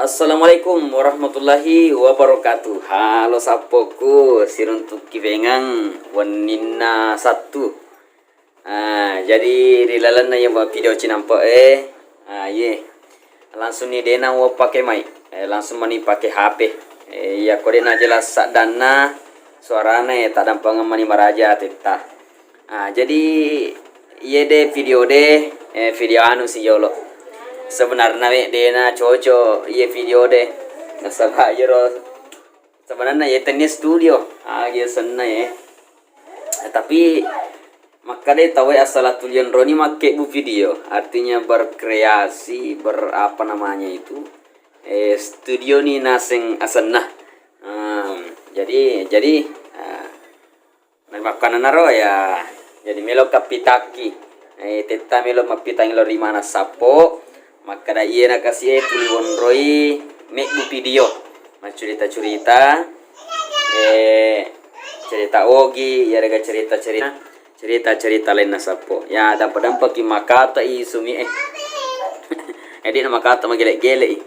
Assalamualaikum warahmatullahi wabarakatuh. Halo sapoku, siruntuk kivengang wanina satu. Jadi rilalan na yung video cinampo ye. Langsung ni dena wo pakai mic. Langsung mani pakai HP. Ya kode na jelas sak dana suarana tak dampang mani maraja teta. Jadi ye de video anu si yolo. Sebenarnya dena coco ye video deh nasabah jero sebenarnya ye tenis studio ye senna ye tapi maka deh tahu asal tulian Roni make bu video artinya berkreasi berapa namanya itu studio nih naseng asenna jadi makanan naro ya jadi melo kapitaki teta melo mapitang lo rimana sapo maka da iya na kasi tuliwon roy make bu video cerita cerita ogi ya rega cerita lain na sapo ya dampak ki makata i sumi edi na makata magelek-gelek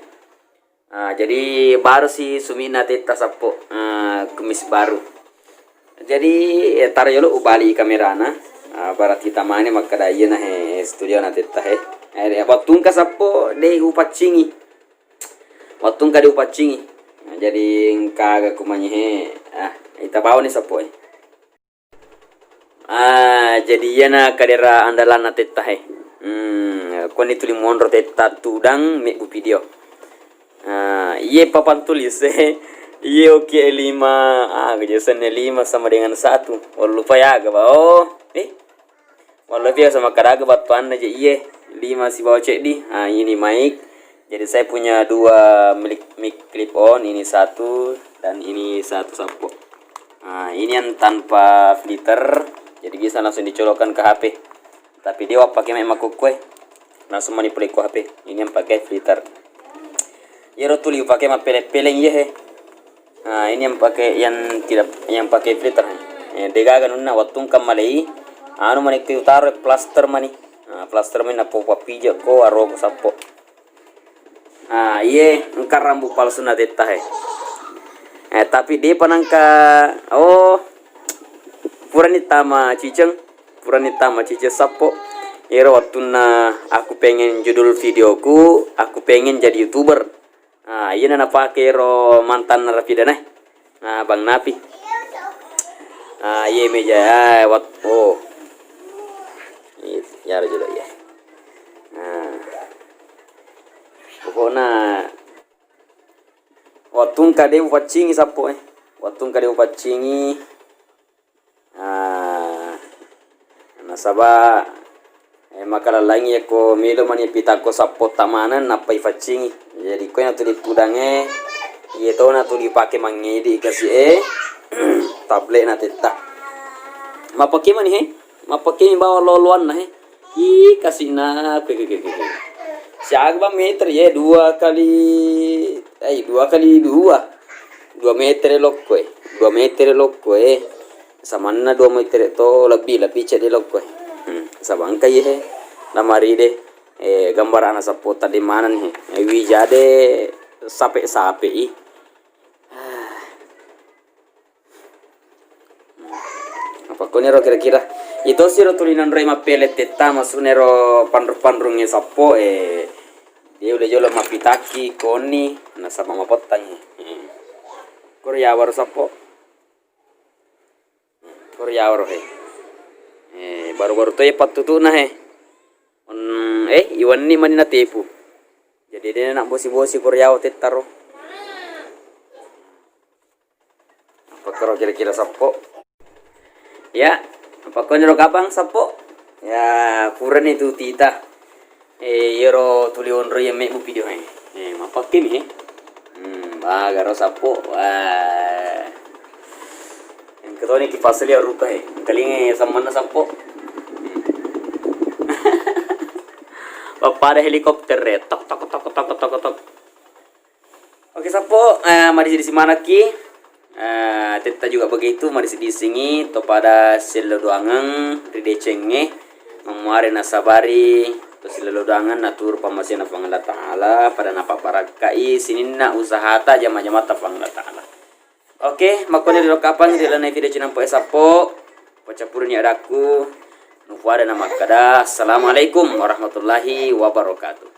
jadi baru si sumi na teta sapo kumis baru jadi tar yolo ubali kamerana barat kita mane maka da iya na studio na teta wattung ka sapo de upaccingi wattung ka de upaccingi jadi kaga kumanyi ita bawa ni sapo jadi yana kadera andalan na tetta koni tuli monro tetta tudang me bu video ye papan tulis ye oke 5 kejasannya 5 sama dengan 1 lupa ya ga walau biasa sama kadaga batuan aja iye 5 si bawa cek di ini mic jadi saya punya 2 mic clip on ini 1 dan ini 1 sapo ini yang tanpa filter jadi bisa langsung dicolokkan ke HP tapi dia pakai mic kue langsung manipulasi ke HP ini yang pakai filter ya rotuli pakai mah peleng ya ini yang pakai yang pakai filter dega ganunna wattung kamalei anu mani utaro plaster mani na popa pija ko arogo sapo iye engkar rambu palsu na teta tapi dia panangka puranitama ciceng sapo ero wattuna aku pengen judul videoku aku pengen jadi youtuber iya na pakai ro mantan narapidana Bang Napi iye meja ya jelo ya pokoknya wattung kade upaccingi sapo wattung kade upaccingi nasaba makala langi ko milo mani pitako sapo tamanan napa ifaccingi jadi ko na tuli pudange ye to na tuli pake mangedi kasi tablet na teta mapake mani mapake bawa loluan na kasih na siag ba meter ya 2 kali 2 meter lokko 2 meter lokko sama na 2 meter to lebih cede lokko sabang kai lamari de gambar anak sapo tadi mana nih wijade sape apa konero kira-kira itu sih tulinan roi mapelet teta masunero pandrung-pandrungnya sapo dia udah jolo mapitaki koni na sama mapotanya Korea baru sapo Korea baru baru-baru tuh patutu na iwan ni manina tepu jadi dia nak bosi-bosi Korea teta ro apa karo kira-kira sapo ya apa konero kabang sapo ya puran itu tita yero tulion ro yeme bu video mapakim bagaro sapo yang ketoni kipas liya ruka kalinge samana sapo pada helikopter tok oke sapo mari di mana ki teta juga begitu mari di sini to pada selo doangang ridecenge memare nasabari to silaludangan natur pamasina fangala taala pada napa barakai sininna usaha ta jama-jama ta fangala taala. Oke, makanya di lokapan di lana video cinampo esapo pacapurnya adaku nufuada nama kada. Assalamualaikum warahmatullahi wabarakatuh.